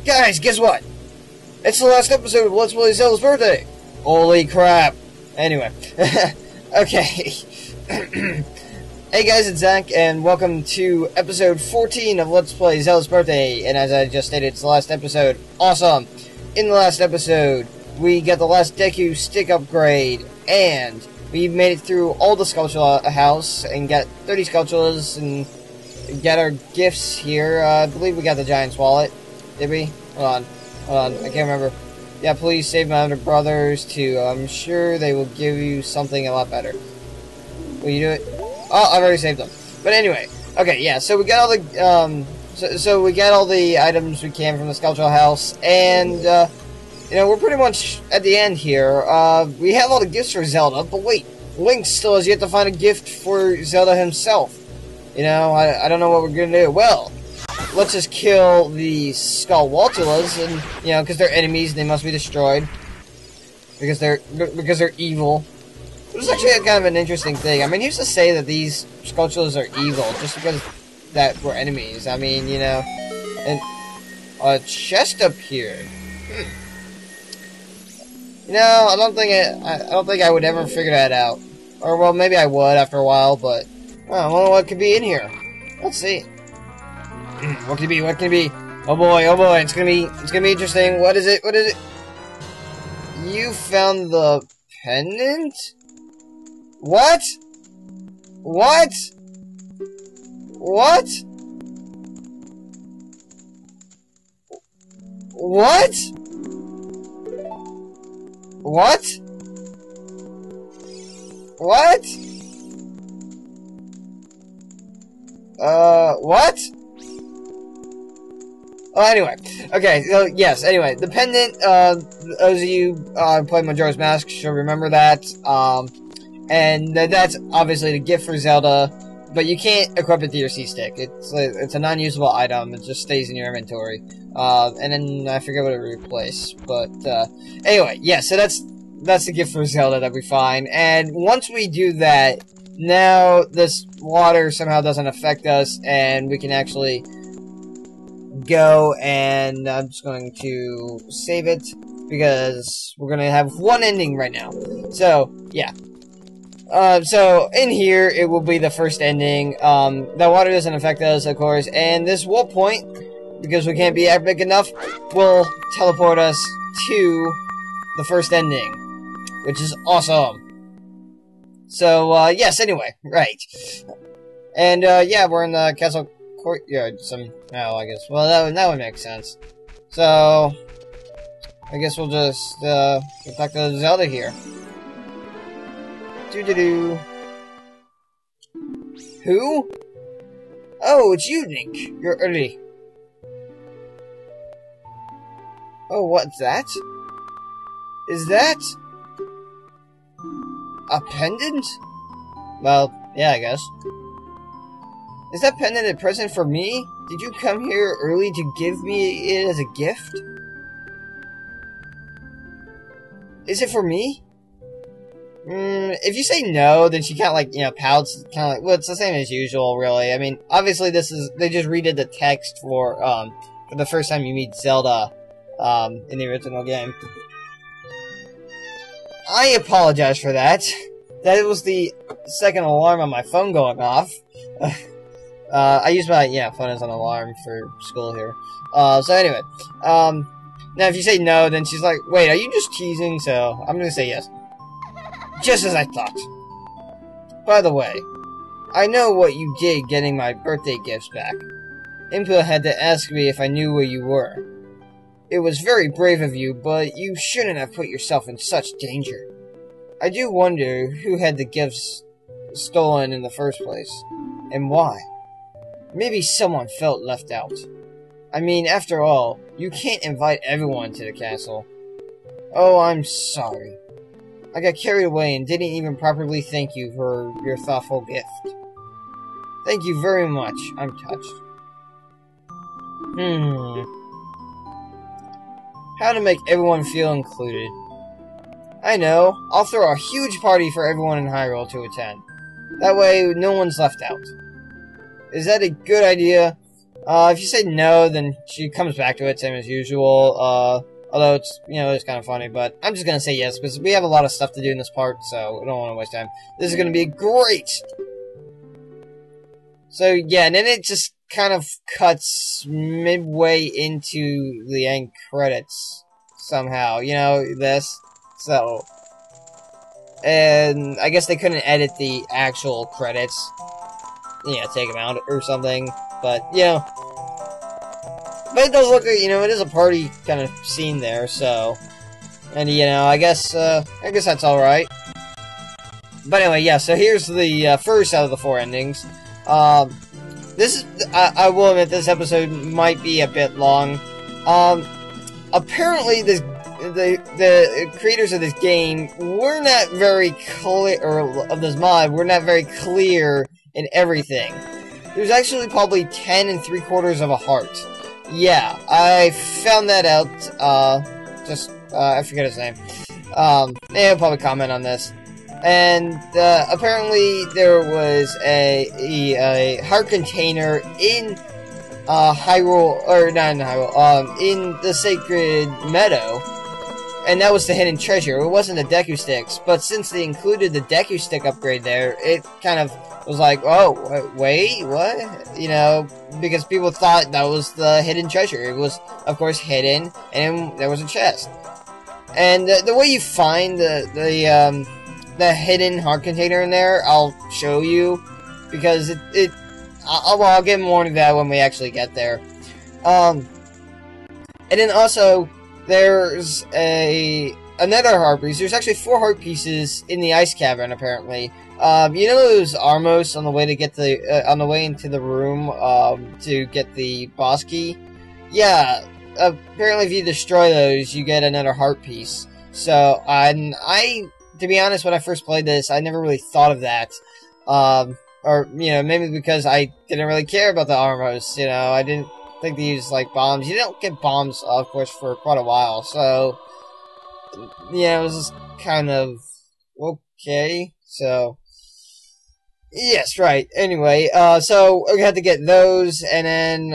Guys, guess what? It's the last episode of Let's Play Zelda's birthday! Holy crap. Anyway. Okay. Hey guys, it's Zach, and welcome to episode 14 of Let's Play Zelda's birthday. And as I just stated, it's the last episode. Awesome! In the last episode, we got the last Deku stick upgrade, and we made it through all the sculpture house, and got 30 sculptures, and got our gifts here. I believe we got the Giant's wallet. Did we? Hold on, I can't remember. Yeah, please save my other brothers too. I'm sure they will give you something a lot better. Will you do it? Oh, I've already saved them. But anyway, okay, yeah. So we got all the so we got all the items we can from the sculptural house, and you know, we're pretty much at the end here. We have all the gifts for Zelda, but wait, Link still has yet to find a gift for Zelda himself. You know, I don't know what we're gonna do. Well, let's just kill the Skullwaltulas, and you know, because they're enemies, and they must be destroyed because they're evil. It was actually kind of an interesting thing. I mean, he used to say that these Skulltulas are evil just because that we're enemies. I mean, you know, and a chest up here. You know, I don't think I would ever figure that out. Or well, maybe I would after a while, but I don't know what could be in here. Let's see. What can it be? What can it be? Oh boy, it's gonna be interesting. What is it? What is it? You found the pendant? What? What? What? What? What? What? What? Oh, anyway. Okay, so, yes, anyway. The pendant, those of you, played Majora's Mask should remember that. And that's obviously the gift for Zelda, but you can't equip it to your C-Stick. It's a non-usable item. It just stays in your inventory. And then I forget what it replaced. But, anyway, yeah, so that's the gift for Zelda that we find. And once we do that, now this water somehow doesn't affect us, and we can actually go, and I'm just going to save it, because we're going to have one ending right now. So, yeah. So, in here, it will be the first ending. The water doesn't affect us, of course, and this wall point, because we can't be epic enough, will teleport us to the first ending, which is awesome. So, yes, anyway, right. And, yeah, we're in the castle courtyard somehow, I guess. Well, that would make sense. So, I guess we'll just, get back to Zelda here. Doo-doo-doo. Who? Oh, it's you, Link. You're early. Oh, what's that? Is that a pendant? Well, yeah, I guess. Is that pendant a present for me? Did you come here early to give me it as a gift? Is it for me? If you say no, then she kind of like, you know, pouts, kind of like, well, it's the same as usual, really. I mean, obviously they just redid the text for the first time you meet Zelda, in the original game. I apologize for that. That was the second alarm on my phone going off. I use my, phone as an alarm for school here. So anyway, now if you say no, then she's like, wait, are you just teasing? So, I'm gonna say yes. Just as I thought. By the way, I know what you did getting my birthday gifts back. Impa had to ask me if I knew where you were. It was very brave of you, but you shouldn't have put yourself in such danger. I do wonder who had the gifts stolen in the first place, and why. Maybe someone felt left out. I mean, after all, you can't invite everyone to the castle. Oh, I'm sorry. I got carried away and didn't even properly thank you for your thoughtful gift. Thank you very much. I'm touched. How to make everyone feel included. I know. I'll throw a huge party for everyone in Hyrule to attend. That way, no one's left out. Is that a good idea? If you say no, then she comes back to it, same as usual. Although it's, you know, it's kind of funny, but I'm just gonna say yes, because we have a lot of stuff to do in this part, so we don't want to waste time. This is gonna be great! So, yeah, and then it just kind of cuts midway into the end credits, somehow. You know, this. So, and I guess they couldn't edit the actual credits. Yeah, take them out or something, but, you know. But it does look like, you know, it is a party kind of scene there, so. And, you know, I guess that's alright. But anyway, yeah, so here's the first out of the 4 endings. This is, I will admit, this episode might be a bit long. Apparently, the creators of this game were not very clear, or of this mod, were not very clear in everything. There's actually probably 10 3/4 of a heart. Yeah, I found that out, I forget his name. He'll probably comment on this. And, apparently there was a heart container in, Hyrule, or not in Hyrule, in the Sacred Meadow. And that was the hidden treasure. It wasn't the Deku Sticks, but since they included the Deku Stick upgrade there, it kind of was like, oh, wait, what? You know, because people thought that was the hidden treasure. It was, of course, hidden, and there was a chest. And the way you find the hidden heart container in there, I'll show you, because I'll get more into that when we actually get there. And then also, there's another heart piece. There's actually 4 heart pieces in the ice cavern, apparently. You know those Armos on the way to get on the way into the room, to get the boss key? Yeah, apparently if you destroy those, you get another heart piece. So, to be honest, when I first played this, I never really thought of that. Or, you know, maybe because I didn't really care about the Armos, you know, I didn't think they use, like, bombs. You don't get bombs, of course, for quite a while, so, yeah, it was just kind of okay, so, yes, right, anyway, so, we're gonna have to get those, and then,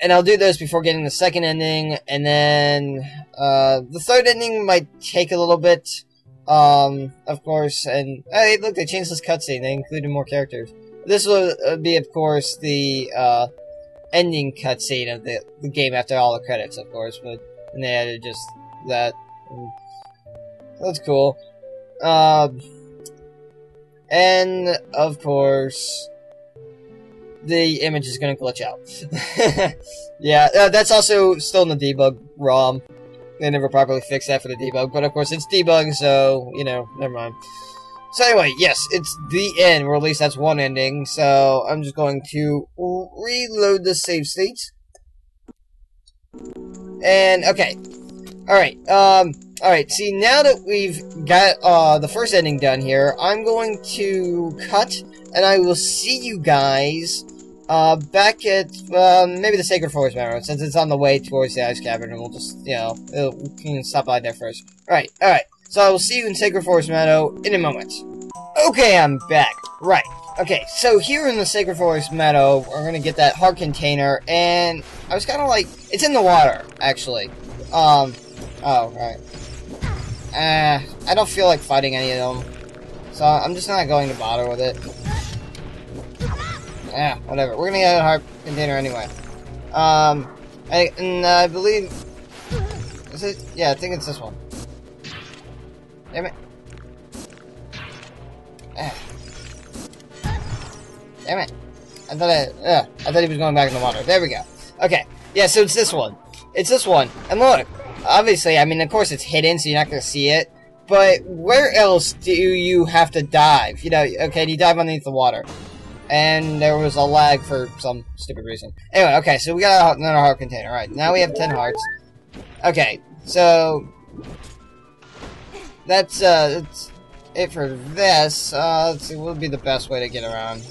and I'll do those before getting the second ending, and then, the third ending might take a little bit, of course, and, hey, look, they changed this cutscene, they included more characters. This will be, of course, the, ending cutscene of the game after all the credits, of course, but they added just that. That's cool. And, of course, the image is gonna glitch out. Yeah, that's also still in the debug ROM. They never properly fixed that for the debug, but of course it's debugged, so, you know, never mind. So anyway, yes, it's the end, or at least that's one ending, so I'm just going to reload the save state. And, okay. Alright, see, now that we've got, the first ending done here, I'm going to cut, and I will see you guys, back at, maybe the Sacred Forest Meadow, since it's on the way towards the Ice Cavern, and we'll just, you know, we can stop by there first. Alright. So I will see you in Sacred Forest Meadow in a moment. Okay, I'm back. Right. Okay, so here in the Sacred Forest Meadow, we're gonna get that heart container, and I was kinda like, it's in the water, actually. Oh, right. I don't feel like fighting any of them, so I'm just not going to bother with it. Whatever. We're gonna get a heart container anyway. I believe... Is it? Yeah, I think it's this one. Damn it. Damn it. I thought he was going back in the water. There we go. Okay. Yeah, so it's this one. It's this one. And look, obviously, I mean, of course it's hidden, so you're not going to see it. But where else do you have to dive? You know, okay, you dive underneath the water. And there was a lag for some stupid reason. Anyway, okay, so we got another heart container. Alright, now we have 10 hearts. Okay, so... That's it for this. Let's see, what would be the best way to get around?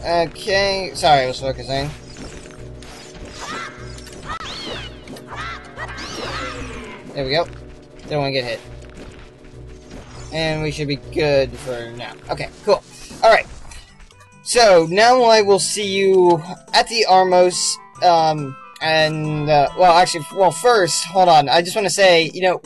Okay, sorry, I was focusing. There we go. Don't want to get hit. And we should be good for now. Okay, cool. Alright. So, now I will see you at the Armos, well, first, hold on, I just want to say, you know,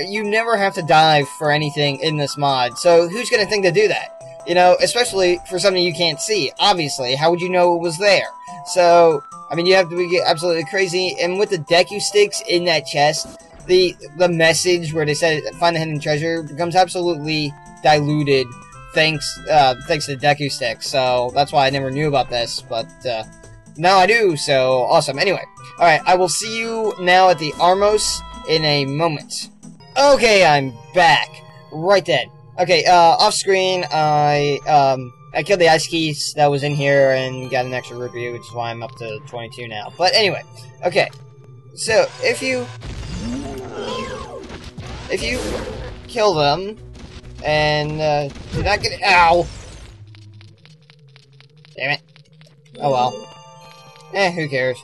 you never have to dive for anything in this mod, so who's gonna think to do that? You know, especially for something you can't see, obviously, how would you know it was there? So, I mean, you have to be absolutely crazy, and with the Deku sticks in that chest, the message where they said, find the hidden treasure, becomes absolutely diluted, thanks to the Deku sticks, so that's why I never knew about this, but, now I do, so awesome. Anyway, alright, I will see you now at the Armos in a moment. Okay, I'm back. Right then. Okay, off screen, I killed the ice keys that was in here and got an extra rupee, which is why I'm up to 22 now. But anyway, okay. So, if you kill them, and, do not get it. Ow! Damn it. Oh well. Who cares?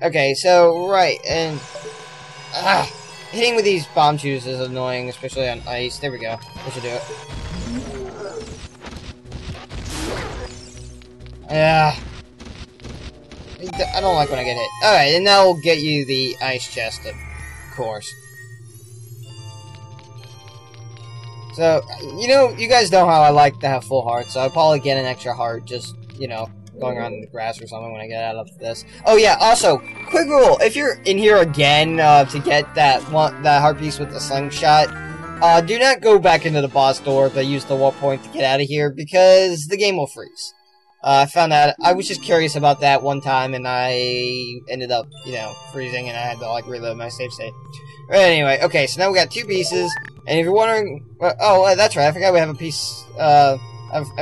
Okay, so, right, and... hitting with these bomb shoes is annoying, especially on ice. There we go. That should do it. I don't like when I get hit. Alright, and that will get you the ice chest, of course. So, you know, you guys know how I like to have full hearts, so I'll probably get an extra heart, just, you know, going around in the grass or something when I get out of this. Oh yeah, also, quick rule, if you're in here again, to get that heart piece with the slingshot, do not go back into the boss door to use the wall point to get out of here, because the game will freeze. I found out, I was just curious about that one time, and I ended up, you know, freezing, and I had to, like, reload my save state. But anyway, okay, so now we got 2 pieces, and if you're wondering, oh, that's right, I forgot we have a piece, I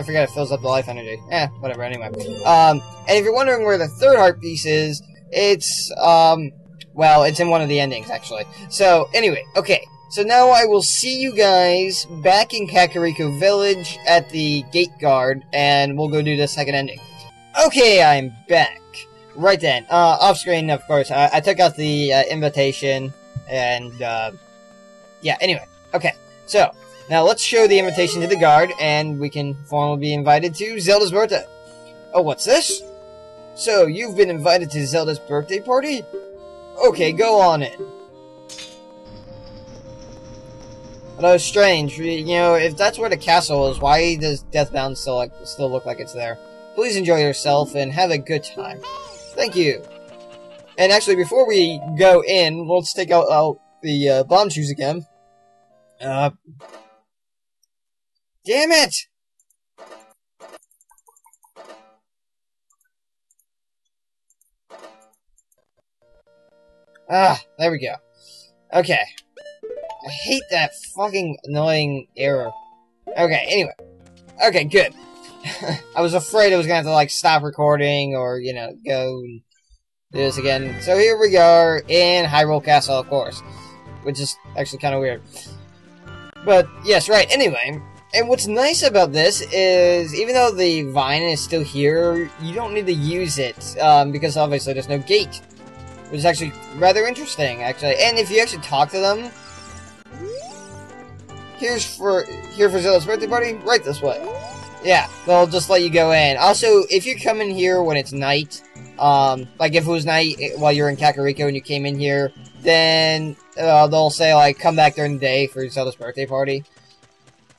forgot it fills up the life energy. Whatever, anyway. And if you're wondering where the 3rd heart piece is, it's, well, it's in one of the endings, actually. So, anyway, okay. So now I will see you guys back in Kakariko Village at the gate guard, and we'll go do the 2nd ending. Okay, I'm back. Right then, off screen, of course, I took out the, invitation, and, yeah, anyway. Okay, so, now let's show the invitation to the guard, and we can formally be invited to Zelda's birthday. Oh, what's this? So, you've been invited to Zelda's birthday party? Okay, go on in. Although strange, you know, if that's where the castle is, why does Deathbound still look like it's there? Please enjoy yourself and have a good time. Thank you. And actually, before we go in, let's take out the bomb shoes again. Damn it! There we go. Okay. I hate that fucking annoying error. Okay, anyway. Okay, good. I was afraid I was gonna have to, like, stop recording or, you know, go and do this again. So here we are in Hyrule Castle, of course. Which is actually kind of weird. But, yes, right, anyway. And what's nice about this is, even though the vine is still here, you don't need to use it, because obviously there's no gate. Which is actually rather interesting, actually. And if you actually talk to them, here for Zelda's birthday party, right this way. Yeah, they'll just let you go in. Also, if you come in here when it's night, like if it was night while you're in Kakariko and you came in here, then they'll say, like, come back during the day for Zelda's birthday party.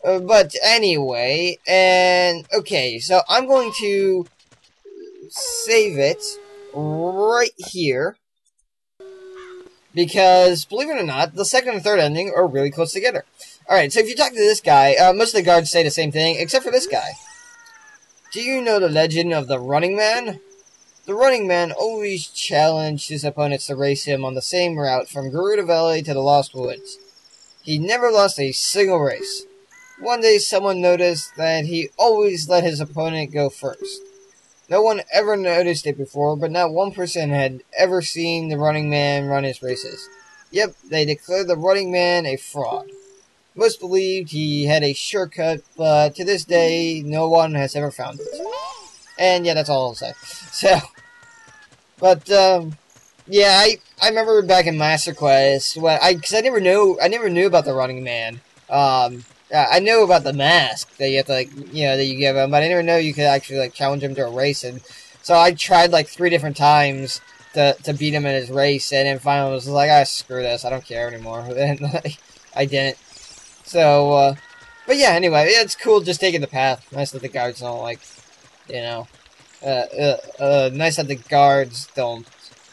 But anyway, and okay, so I'm going to save it right here. Because, believe it or not, the 2nd and 3rd ending are really close together. Alright, so if you talk to this guy, most of the guards say the same thing, except for this guy. Do you know the legend of the Running Man? The Running Man always challenged his opponents to race him on the same route from Gerudo Valley to the Lost Woods. He never lost a single race. One day someone noticed that he always let his opponent go first. No one ever noticed it before, but not one person had ever seen the Running Man run his races. Yep, they declared the Running Man a fraud. Most believed he had a shortcut, but to this day, no one has ever found it. And yeah, that's all I'll say. So, but, yeah, I remember back in Master Quest, because I never knew about the Running Man. I knew about the mask that you have to, like, you know, that you give him, but I didn't know you could actually, like, challenge him to a race, and so I tried, like, 3 different times to beat him in his race, and then finally was like, ah, screw this, I don't care anymore, and I didn't. So, but yeah, anyway, it's cool just taking the path. Nice that the guards don't, like, you know, nice that the guards don't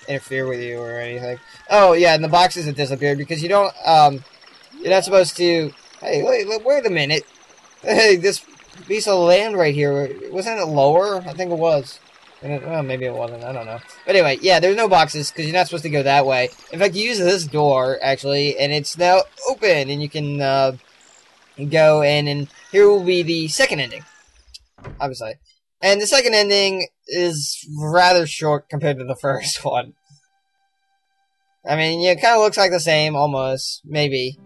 interfere with you or anything. Oh, yeah, and the boxes have disappeared because you don't, you're not supposed to... Hey, wait a minute. Hey, this piece of land right here, wasn't it lower? I think it was. Well, maybe it wasn't, I don't know. But anyway, yeah, there's no boxes, because you're not supposed to go that way. In fact, you use this door, actually, and it's now open, and you can, go in, and here will be the second ending. Obviously. And the second ending is rather short compared to the first one. I mean, yeah, it kind of looks like the same, almost. Maybe.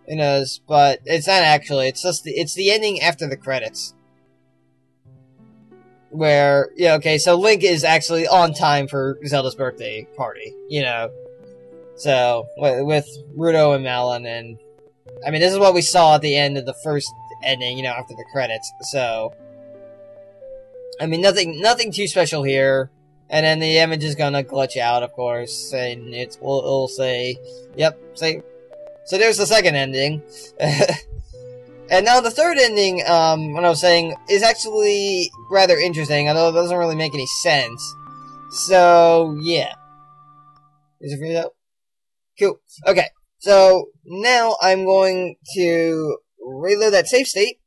Who knows? But it's not actually. It's just it's the ending after the credits. Where, yeah, okay, so Link is actually on time for Zelda's birthday party, you know. So, with Ruto and Malon, and... I mean, this is what we saw at the end of the first ending, you know, after the credits, so... I mean, nothing too special here. And then the image is gonna glitch out, of course, and it'll say... Yep, say... So there's the second ending. And now the third ending, what I was saying, is actually rather interesting, although it doesn't really make any sense. So, yeah. Is it figured out? Cool. Okay, so now I'm going to reload that save state.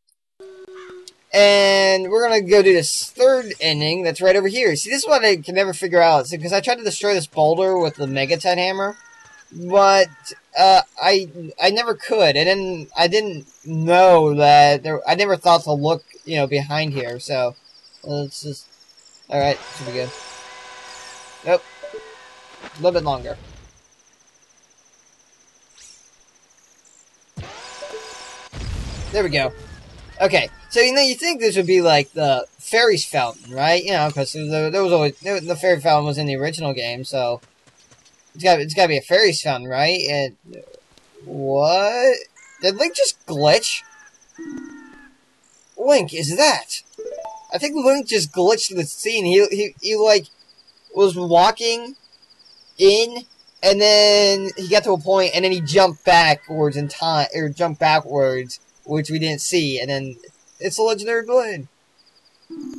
And we're gonna go do this third ending that's right over here. See, this is what I can never figure out. Because I tried to destroy this boulder with the Megaton hammer. But, I never could, and then I didn't know that I never thought to look, you know, behind here, so, let's just, alright, should be good. Nope. A little bit longer. There we go. Okay, so, you know, you think this would be like the Fairy's Fountain, right? You know, because there was always, the Fairy Fountain was in the original game, so... It's gotta be a fairy's fountain, right? And what? Did Link just glitch? Link, is that? I think Link just glitched the scene. He like was walking in, and then he got to a point, and then he jumped backwards in time, or jumped backwards, which we didn't see, and then it's a legendary blade.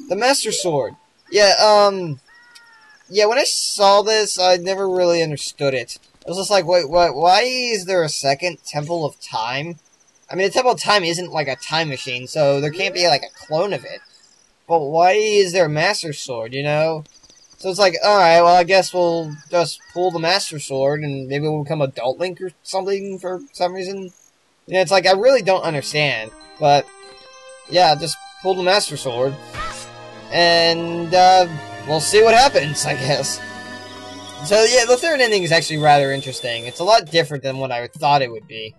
The Master Sword. Yeah, yeah, when I saw this, I never really understood it. I was just like, wait, what? Why is there a second Temple of Time? I mean, the Temple of Time isn't like a time machine, so there can't be like a clone of it. But why is there a Master Sword, you know? So it's like, alright, well, I guess we'll just pull the Master Sword, and maybe we'll become Adult Link or something for some reason. You know, it's like, I really don't understand. But, yeah, just pull the Master Sword. And, we'll see what happens, I guess. So, yeah, the third ending is actually rather interesting. It's a lot different than what I thought it would be.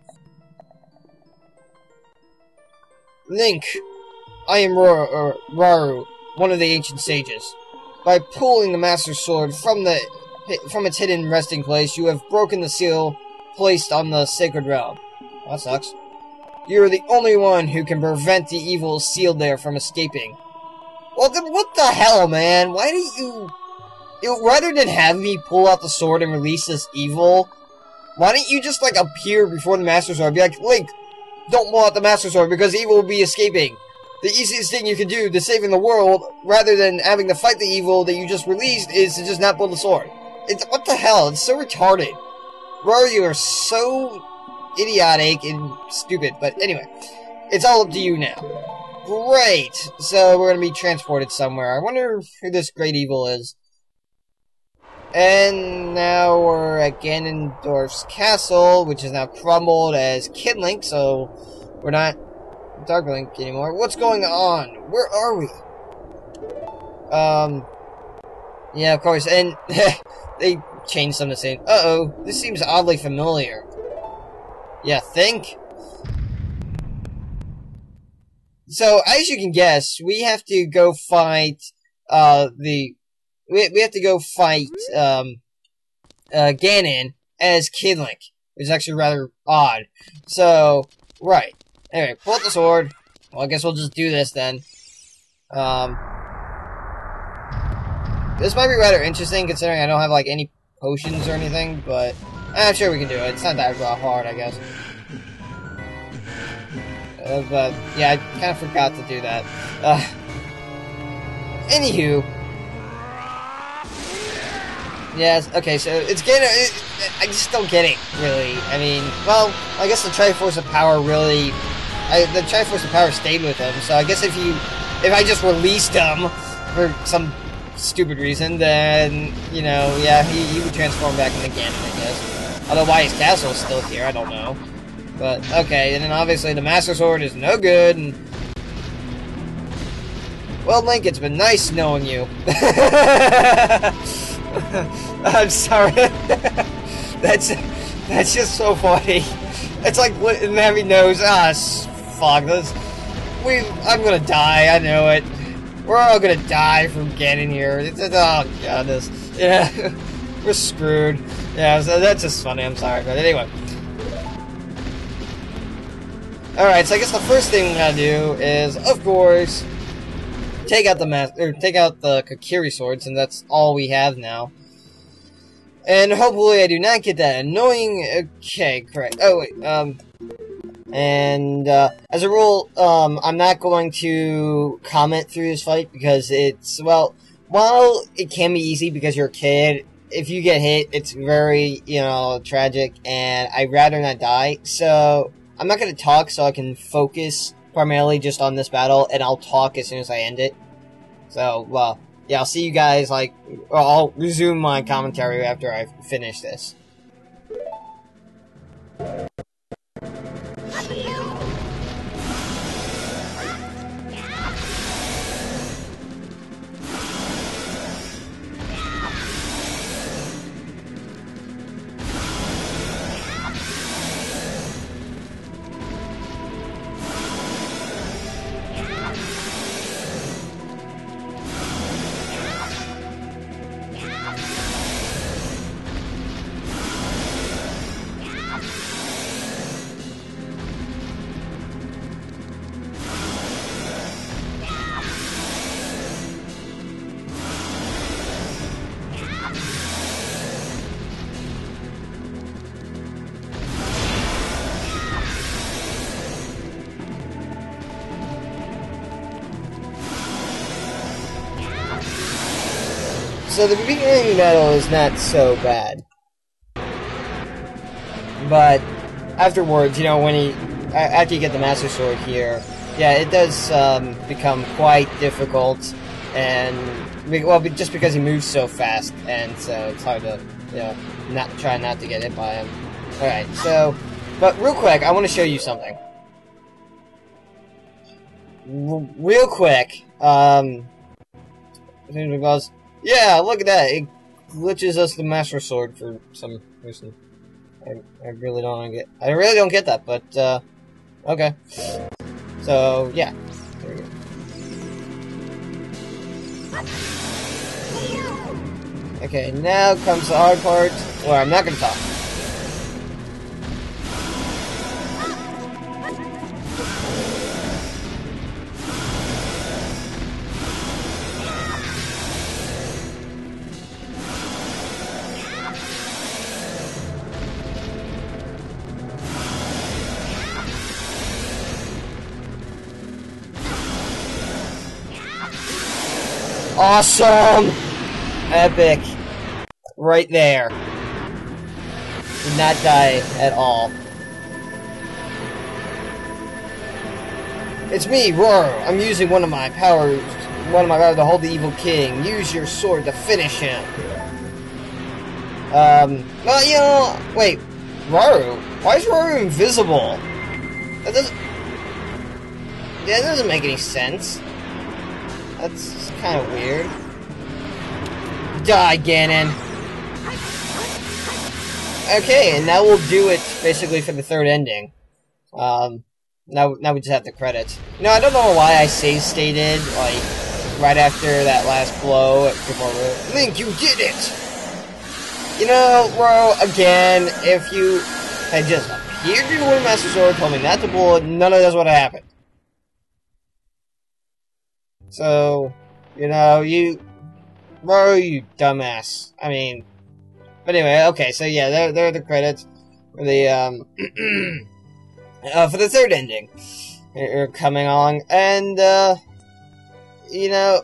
Link, I am Raru, one of the ancient sages. By pulling the Master Sword from its hidden resting place, you have broken the seal placed on the sacred realm. That sucks. You are the only one who can prevent the evil sealed there from escaping. Well, then what the hell, man? Why do you... rather than have me pull out the sword and release this evil, why don't you just, like, appear before the Master Sword and be like, Link, don't pull out the Master Sword because evil will be escaping. The easiest thing you can do to saving the world, rather than having to fight the evil that you just released, is to just not pull the sword. What the hell? It's so retarded. Rory, you are so idiotic and stupid. But anyway, it's all up to you now. Great! So we're gonna be transported somewhere. I wonder who this great evil is. And now we're at Ganondorf's castle, which is now crumbled as Kid Link, so we're not Dark Link anymore. What's going on? Where are we? Yeah, of course, and they changed some of the same. Uh-oh, this seems oddly familiar. Yeah, think? So, as you can guess, we have to go fight, we have to go fight, Ganon as Kid Link, which is actually rather odd. So, Right. Anyway, pull out the sword. Well, I guess we'll just do this then. This might be rather interesting considering I don't have, like, any potions or anything, but I'm sure we can do it. It's not that hard, I guess. But, yeah, I kind of forgot to do that. Anywho. Yes, okay, so it's getting... I just don't get it, really. I mean, well, I guess the Triforce of Power really... the Triforce of Power stayed with him, so I guess if I just released him for some stupid reason, then, you know, yeah, he would transform back into Ganon, I guess. Although why his castle is still here, I don't know. But, okay, and then obviously the Master Sword is no good, and... Well, Link, it's been nice knowing you. I'm sorry. That's just so funny. It's like Navi knows. Fuck this. I'm gonna die. I know it. We're all gonna die from getting here. Oh god, this. Yeah, we're screwed. Yeah, so that's just funny. I'm sorry, but anyway. All right. So I guess the first thing we gotta do is, of course, take out the Kokiri sword, since that's all we have now. And hopefully I do not get that annoying... Okay, correct. Oh, wait, as a rule, I'm not going to comment through this fight, because it's, well, while it can be easy because you're a kid, if you get hit, it's very, you know, tragic, and I'd rather not die, so I'm not going to talk so I can focus primarily just on this battle, and I'll talk as soon as I end it. So, well, yeah, I'll see you guys, like, well, I'll resume my commentary after I finish this. So the beginning battle is not so bad. But afterwards, you know, after you get the Master Sword here, yeah, it does become quite difficult, and, well, just because he moves so fast, and so it's hard to, you know, try not to get hit by him. Alright, so, but real quick, I want to show you something. Real quick, because, yeah, look at that, it glitches us the Master Sword for some reason. I really don't get that, but, okay. So, yeah. There we go. Okay, now comes the hard part, where I'm not gonna talk. Awesome! Epic. Right there. Did not die at all. It's me, Roar. I'm using one of my powers to hold the evil king. Use your sword to finish him. Well, you know, wait. Raru? Why is Raru invisible? That doesn't make any sense. That's kind of weird. Die, Ganon. Okay, and now we'll do it basically for the third ending. Now we just have the credits. No, I don't know why I save stated, like, right after that last blow before Link, you did it! You know, bro, again, if you had just adhered to the Wooden Master Sword, told me not to pull it, none of this would have happened. So, you know, bro, you dumbass. I mean, but anyway, okay, so yeah, there are the credits for the, for the third ending. Are coming along, and, you know,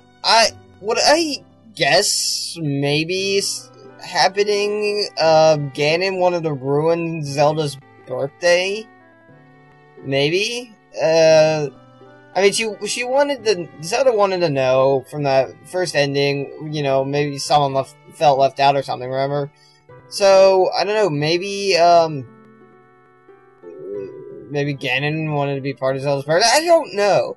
what I guess maybe is happening, Ganon wanted to ruin Zelda's birthday? Maybe? I mean, Zelda wanted to know from that first ending, you know, maybe someone felt left out or something, remember? So, I don't know, maybe Ganon wanted to be part of Zelda's birthday? I don't know.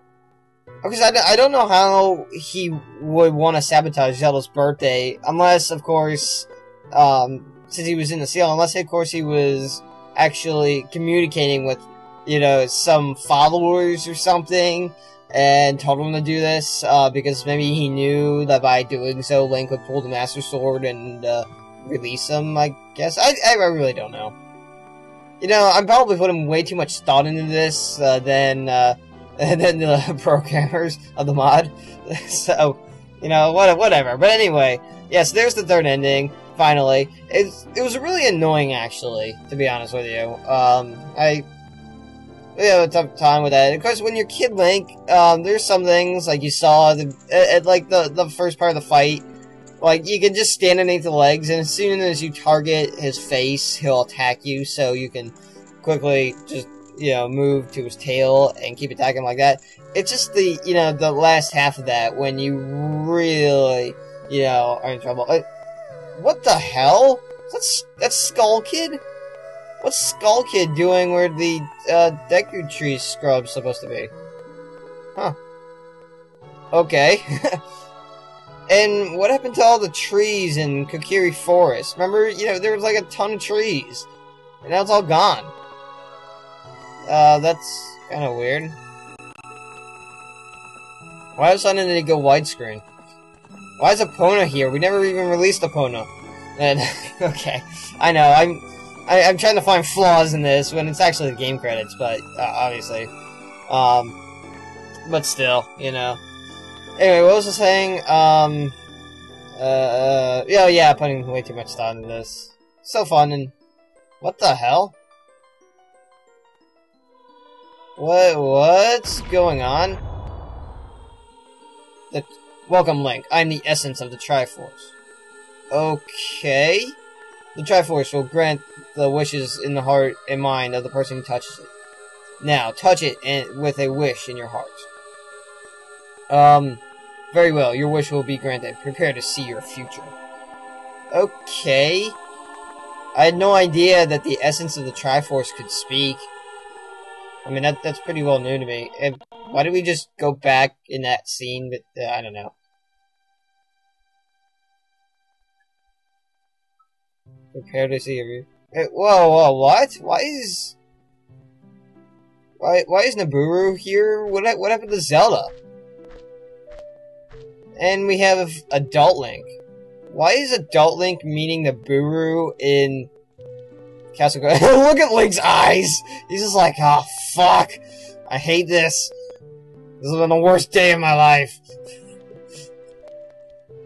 Because I don't know how he would want to sabotage Zelda's birthday, unless, of course, since he was in the seal, unless, of course, he was actually communicating with, you know, some followers or something, and told them to do this, because maybe he knew that by doing so, Link would pull the Master Sword and, release him, I guess. I really don't know. You know, I'm probably putting way too much thought into this, than the programmers of the mod. So, you know, whatever. But anyway, yes, there's the third ending, finally. It was really annoying, actually, to be honest with you. I had a tough time with that. Of course, when you're Kid Link, there's some things, like you saw, at like, the first part of the fight, like, you can just stand underneath the legs, and as soon as you target his face, he'll attack you, so you can quickly just, you know, move to his tail and keep attacking like that. It's just the, you know, the last half of that when you really, you know, are in trouble. What the hell? That's Skull Kid? What's Skull Kid doing where the, Deku Tree Scrub's supposed to be? Huh. Okay. And what happened to all the trees in Kokiri Forest? Remember, you know, there was like a ton of trees. And now it's all gone. That's kind of weird. Why all of a sudden did it go widescreen? Why is Epona here? We never even released Epona. And, okay. I know, I'm trying to find flaws in this when it's actually the game credits, but, obviously. But still, you know. Anyway, what was I saying? Yeah, putting way too much thought into this. So fun, and what the hell? What's going on? Welcome, Link. I'm the essence of the Triforce. Okay. The Triforce will grant the wishes in the heart and mind of the person who touches it. Now, touch it with a wish in your heart. Very well, your wish will be granted. Prepare to see your future. Okay. I had no idea that the essence of the Triforce could speak. I mean, that's pretty well new to me. And why did we just go back in that scene? But, I don't know. Prepare to see your future. Whoa, what? Why is Nabooru here? What happened to Zelda? And we have Adult Link. Why is Adult Link meeting Nabooru in Castle Go? Look at Link's eyes! He's just like, oh, fuck. I hate this. This has been the worst day of my life.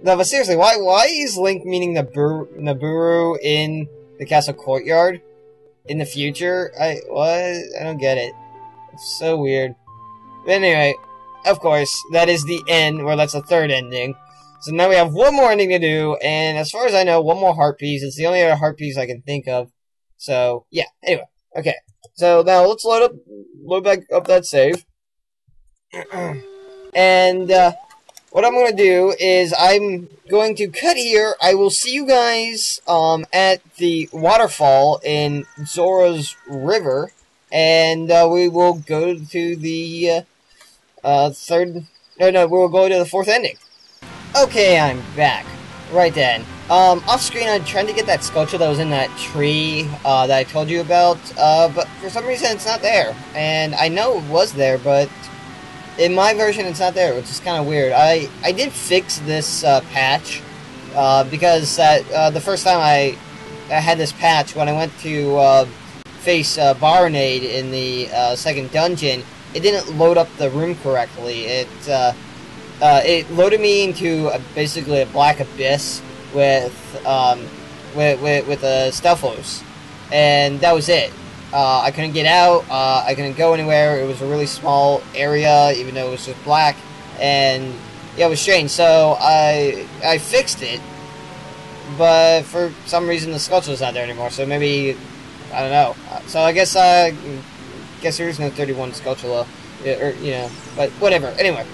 No, but seriously, why is Link meeting Nabooru in the castle courtyard? In the future? What? I don't get it. It's so weird. But anyway, of course, that is the end, or that's the third ending. So now we have one more ending to do, and as far as I know, one more heart piece. It's the only other heart piece I can think of. So, yeah, anyway. Okay. So now let's load back up that save. And, what I'm going to do is I'm going to cut here. I will see you guys at the waterfall in Zora's River. And we will go to the we'll go to the fourth ending. Okay, I'm back. Right then. Off screen I'm trying to get that sculpture that was in that tree that I told you about. But for some reason it's not there. And I know it was there, but in my version, it's not there, which is kind of weird. I did fix this patch because the first time I had this patch, when I went to face Baronade in the second dungeon, it didn't load up the room correctly. It loaded me into basically a black abyss with Stealthos, and that was it. I couldn't get out. I couldn't go anywhere. It was a really small area, even though it was just black, and yeah, it was strange. So I fixed it, but for some reason the Skulltula's not there anymore. So maybe I don't know. So I guess there is no 31 Skulltula, or you know, but whatever. Anyway.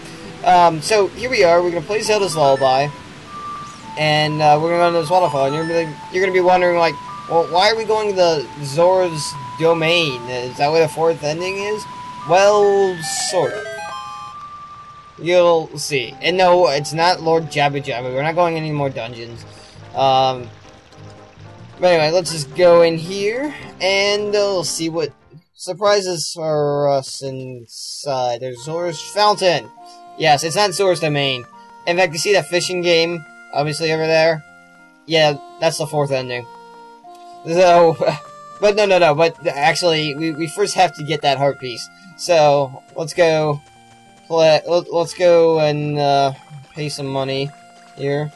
So here we are. We're gonna play Zelda's Lullaby, and we're gonna go to this waterfall. And you're gonna be wondering, like, well, why are we going to Zora's domain? Is that where the fourth ending is? Well, sort of. You'll see. And no, it's not Lord Jabba Jabba. We're not going any more dungeons. But anyway, let's just go in here, and we'll see what surprises for us inside. There's Zora's Fountain. Yes, it's not Zora's domain. In fact, you see that fishing game, obviously, over there? Yeah, that's the fourth ending. So, but no, but actually, we first have to get that heart piece. So, let's go, let's go and, pay some money here.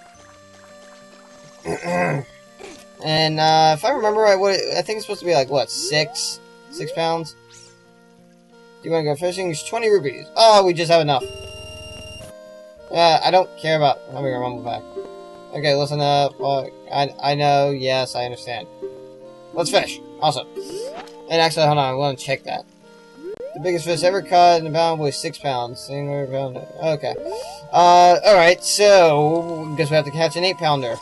And, if I remember right, I think it's supposed to be like, what, 6 pounds? Do you want to go fishing? It's 20 rupees. Oh, we just have enough. I don't care about having a rumble pack. Okay, listen up. I know, yes, I understand. Let's fish. Awesome. And actually, hold on, I want to check that. The biggest fish ever caught in a pound weighs 6 pounds. Singular pound. Okay. Alright, so I guess we have to catch an 8-pounder.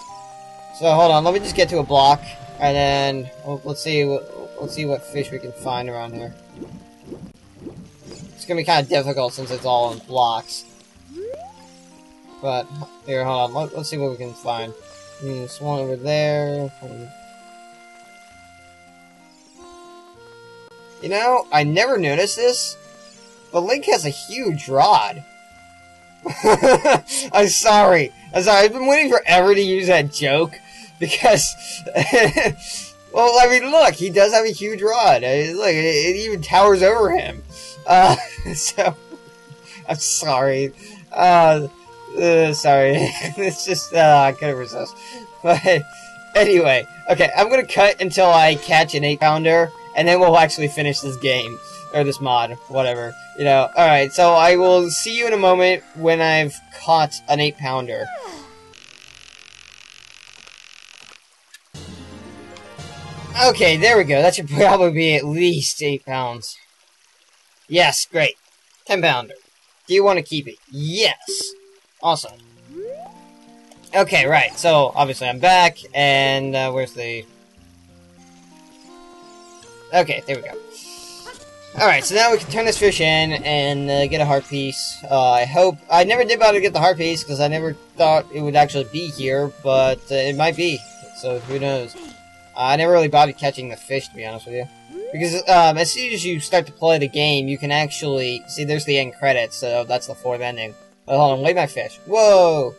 So hold on, let me just get to a block, and then let's see what fish we can find around here. It's gonna be kind of difficult since it's all in blocks. But, here, hold on, let's see what we can find. There's one over there. You know, I never noticed this, but Link has a huge rod. I'm sorry. I've been waiting forever to use that joke, because, well, I mean, look, he does have a huge rod. Look, it even towers over him. So, I'm sorry. Sorry. It's just, I couldn't resist. But, anyway. Okay, I'm gonna cut until I catch an 8-pounder, and then we'll actually finish this game. Or this mod, whatever. You know, alright, so I will see you in a moment when I've caught an 8-pounder. Okay, there we go. That should probably be at least 8 pounds. Yes, great. 10-pounder. Do you want to keep it? Yes. Awesome. Okay, right. So, obviously I'm back, and, where's the... Okay, there we go. Alright, so now we can turn this fish in and get a heart piece. I hope... I never did bother to get the heart piece, because I never thought it would actually be here, but it might be. So, who knows. I never really bothered catching the fish, to be honest with you. Because, as soon as you start to play the game, you can actually... See, there's the end credits, so that's the fourth ending. But hold on, wait my fish. Whoa!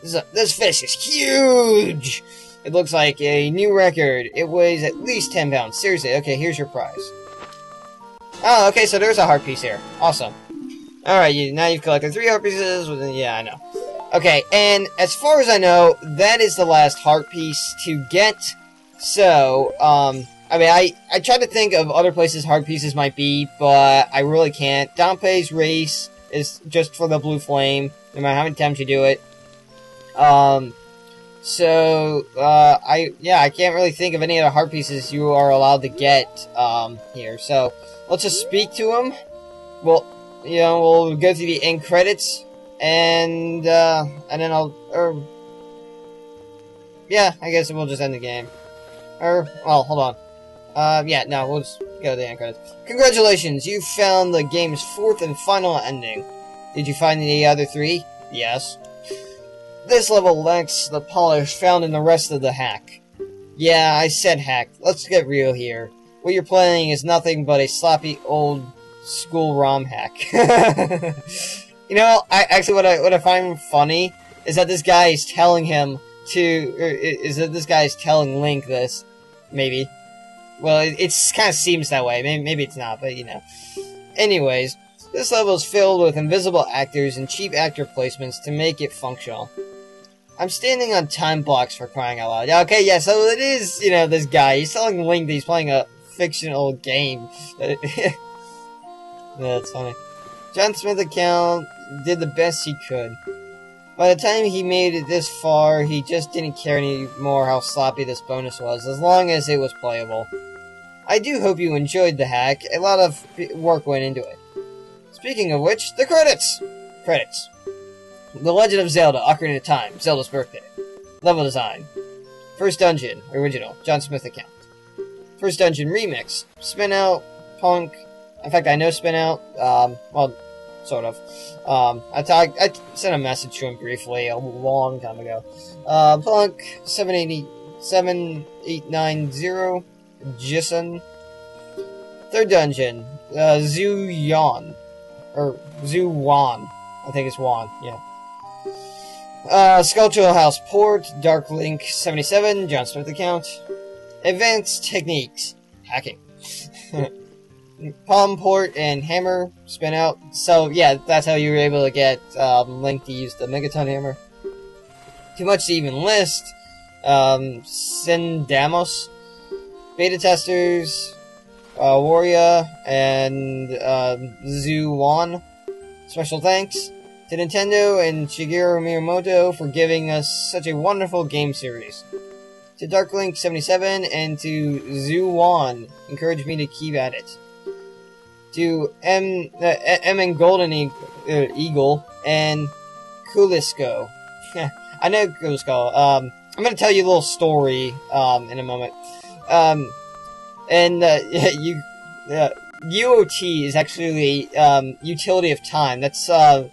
This fish is huge! It looks like a new record. It weighs at least 10 pounds. Seriously, okay, here's your prize. Oh, okay, so there's a heart piece here. Awesome. Alright, now you've collected 3 heart pieces. Yeah, I know. Okay, and as far as I know, that is the last heart piece to get. So, I mean, I tried to think of other places heart pieces might be, but I really can't. Dompe's race is just for the blue flame, no matter how many times you do it. So, I can't really think of any other heart pieces you are allowed to get, here. So, let's just speak to him. Well, you know, we'll go through the end credits, and then yeah, I guess we'll just end the game. Well, hold on. Yeah, no, we'll just go to the end credits. Congratulations, you found the game's 4th and final ending. Did you find the other 3? Yes. This level lacks the polish found in the rest of the hack. Yeah, I said hack. Let's get real here. What you're playing is nothing but a sloppy old school ROM hack. You know, what I find funny is that this guy is telling him to, is that this guy is telling Link this, maybe. well, it kind of seems that way. Maybe it's not, but, you know. Anyways, this level is filled with invisible actors and cheap actor placements to make it functional. I'm standing on time blocks for crying out loud. Okay, yeah, so it is, you know, this guy. He's telling Link that he's playing a fictional game. Yeah, that's funny. John Smith account did the best he could. By the time he made it this far, he just didn't care anymore how sloppy this bonus was, as long as it was playable. I do hope you enjoyed the hack. A lot of work went into it. Speaking of which, the credits! Credits. The Legend of Zelda, Ocarina of Time, Zelda's Birthday. Level design. First dungeon, original, John Smith account. First dungeon, remix, Spin Out, Punk. In fact, I know Spin Out, well, sort of. I sent a message to him briefly a long time ago. Punk 7890, Jison. Third dungeon, Zuyan, or Zuwan. I think it's Wan, yeah. Sculptural House Port, Dark Link 77, John Smith account. Advanced techniques, hacking. Palm port and hammer, spin out. So yeah, that's how you were able to get Link to use the Megaton hammer. Too much to even list. Sindamos, beta testers, Waria, and Zuwan. Special thanks to Nintendo and Shigeru Miyamoto for giving us such a wonderful game series. To Dark Link 77 and to Zuwan, encourage me to keep at it. To M and Golden Eagle and Kulisko. I know Kulisko. I'm going to tell you a little story in a moment. UOT is actually utility of time. That's a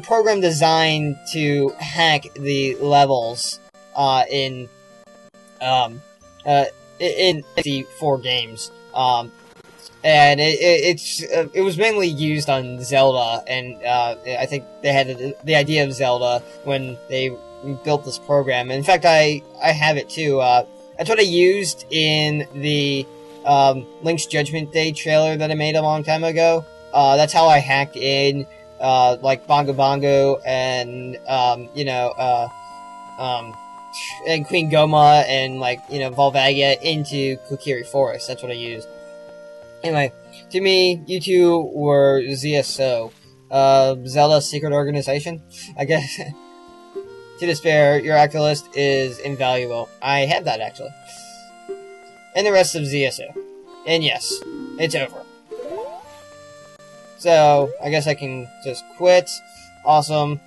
program designed to hack the levels in 54 games. And it was mainly used on Zelda, and I think they had the idea of Zelda when they built this program. And in fact, I have it too. That's what I used in the Link's Judgment Day trailer that I made a long time ago. That's how I hacked in like Bongo Bongo and and Queen Goma and Volvagia into Kokiri Forest. That's what I used. Anyway, to me, you two were ZSO. Zelda's secret organization, I guess. To despair, your actor list is invaluable. I have that, actually. And the rest of ZSO. And yes, it's over. So, I guess I can just quit. Awesome.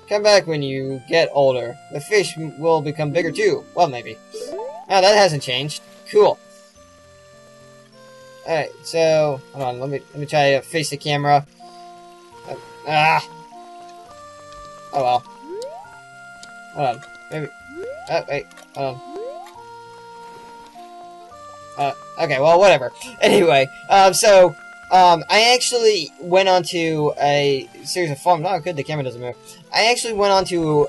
Come back when you get older. The fish will become bigger too. Well, maybe. Oh, that hasn't changed. Cool. Alright, so hold on, let me try to face the camera. Oh well. Hold on. Maybe. Oh wait. Hold on. Okay, well, whatever. Anyway, I actually went onto a series of forums. Oh, good, the camera doesn't move. I actually went onto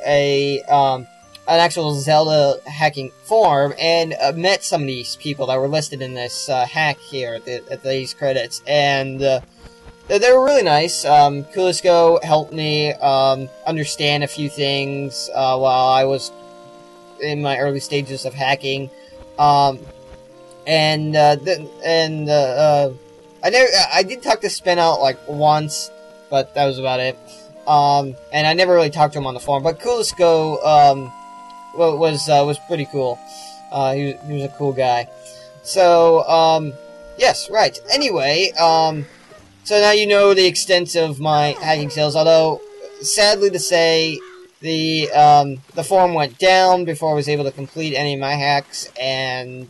an actual Zelda hacking forum and met some of these people that were listed in this hack here at these credits, and they were really nice. Kulisko helped me understand a few things while I was in my early stages of hacking, I did talk to Spin Out like once, but that was about it. And I never really talked to him on the forum, but Kulisko was pretty cool. He was a cool guy. So, yes, right. Anyway, so now you know the extent of my hacking skills, although, sadly to say, the forum went down before I was able to complete any of my hacks, and,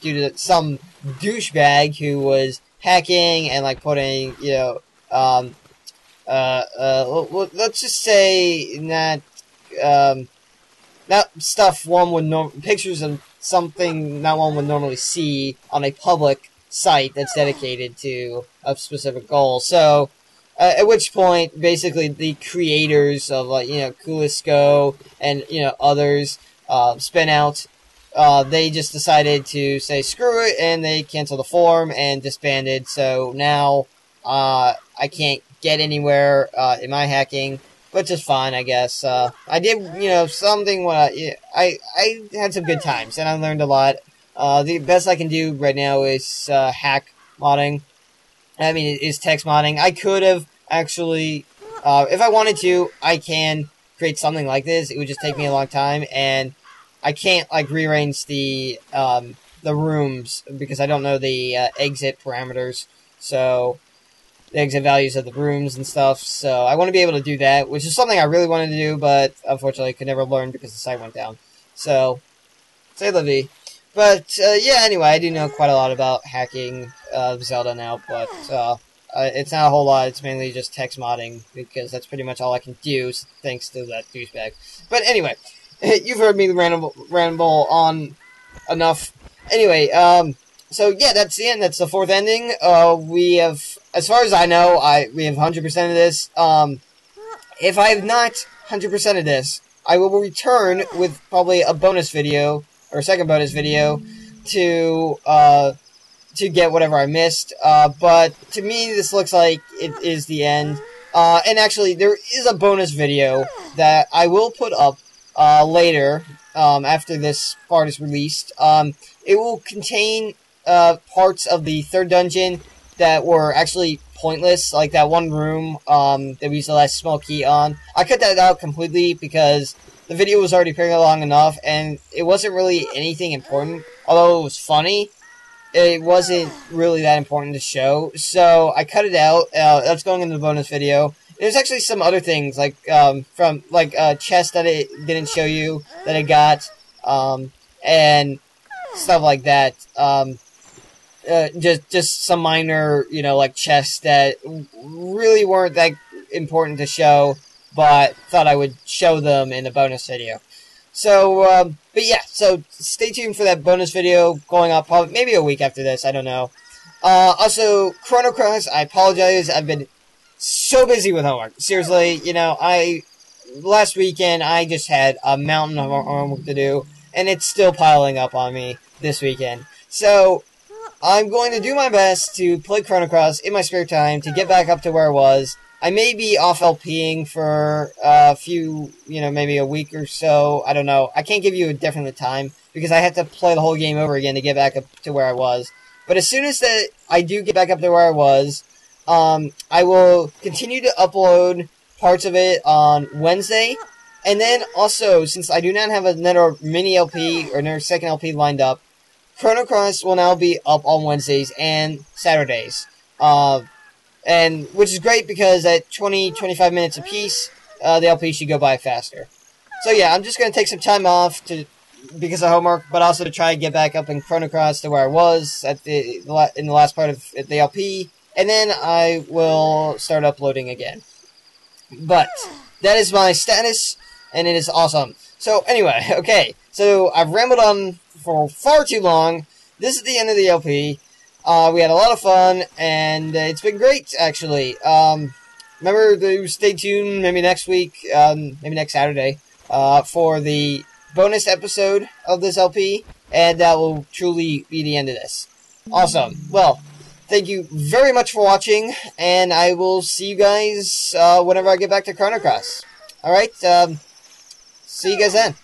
due to some douchebag who was hacking and, putting, let's just say that, not stuff one would pictures of something not one would normally see on a public site that's dedicated to a specific goal. So, at which point, basically, the creators of, Kulisko and, others, spin out. They just decided to say screw it, and they canceled the forum and disbanded. So now I can't get anywhere in my hacking, which is fine, I guess. I did, something when I had some good times, and I learned a lot. The best I can do right now is hack modding. I mean, it is text modding. I could have actually, if I wanted to, I can create something like this. It would just take me a long time, and I can't like rearrange the rooms because I don't know the exit parameters. So the exit values of the rooms and stuff. So I want to be able to do that, which is something I really wanted to do, but unfortunately I could never learn because the site went down. So, say la vie. But, yeah, anyway, I do know quite a lot about hacking Zelda now, but it's not a whole lot. It's mainly just text modding, because that's pretty much all I can do, thanks to that douchebag. But anyway, you've heard me ramble on enough. Anyway, so yeah, that's the end. That's the fourth ending. We have, as far as I know, we have 100% of this. If I have not 100% of this, I will return with probably a bonus video, or a second bonus video, to get whatever I missed. But to me, this looks like it is the end. And actually, there is a bonus video that I will put up later, after this part is released. It will contain parts of the third dungeon that were actually pointless, like that one room that we used the last small key on. I cut that out completely because the video was already pretty long enough, and it wasn't really anything important. Although it was funny, it wasn't really that important to show, so I cut it out. That's going in the bonus video. There's actually some other things, like, from, like, chest that it didn't show you, that it got, and stuff like that. Just some minor, like, chests that really weren't that important to show, but thought I would show them in the bonus video. So, but yeah, so stay tuned for that bonus video going up probably maybe a week after this, I don't know. Also, Chrono Cross, I apologize, I've been so busy with homework. Seriously, last weekend I just had a mountain of homework to do, and it's still piling up on me this weekend. So, I'm going to do my best to play Chrono Cross in my spare time to get back up to where I was. I may be off LPing for a few, maybe a week or so. I don't know. I can't give you a definite time because I have to play the whole game over again to get back up to where I was. But as soon as that I do get back up to where I was, I will continue to upload parts of it on Wednesday. And then also, since I do not have another mini LP or another second LP lined up, Chrono Cross will now be up on Wednesdays and Saturdays. And which is great because at 20-25 minutes apiece, the LP should go by faster. So yeah, I'm just going to take some time off because of homework, but also to try and get back up in Chrono Cross to where I was in the last part of the LP, and then I will start uploading again. But that is my status, and it is awesome. So anyway, okay, so I've rambled on for far too long. This is the end of the LP. We had a lot of fun, and it's been great, actually. Remember to stay tuned, maybe next week, maybe next Saturday, for the bonus episode of this LP, and that will truly be the end of this. Awesome. Well, thank you very much for watching, and I will see you guys whenever I get back to Chrono Cross. Alright, see you guys then.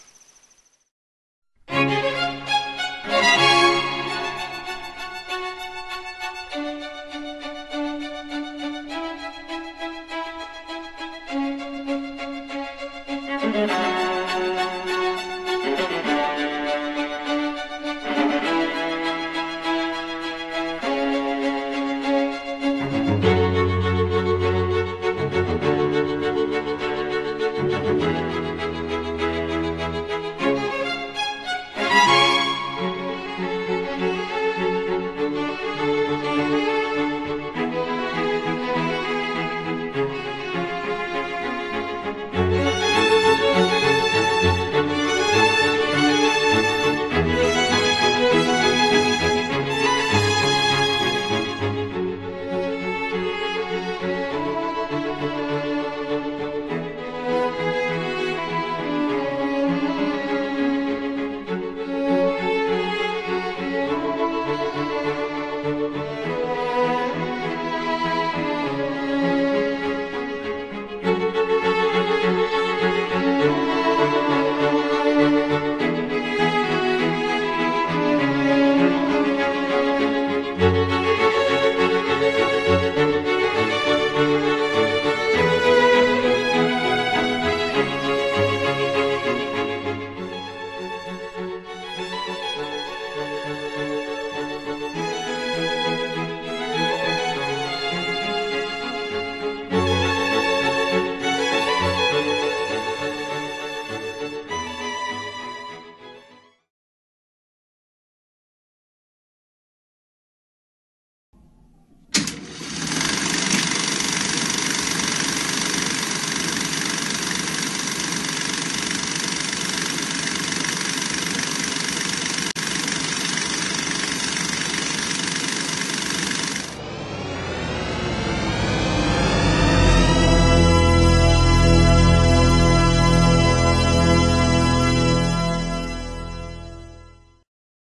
Thank you.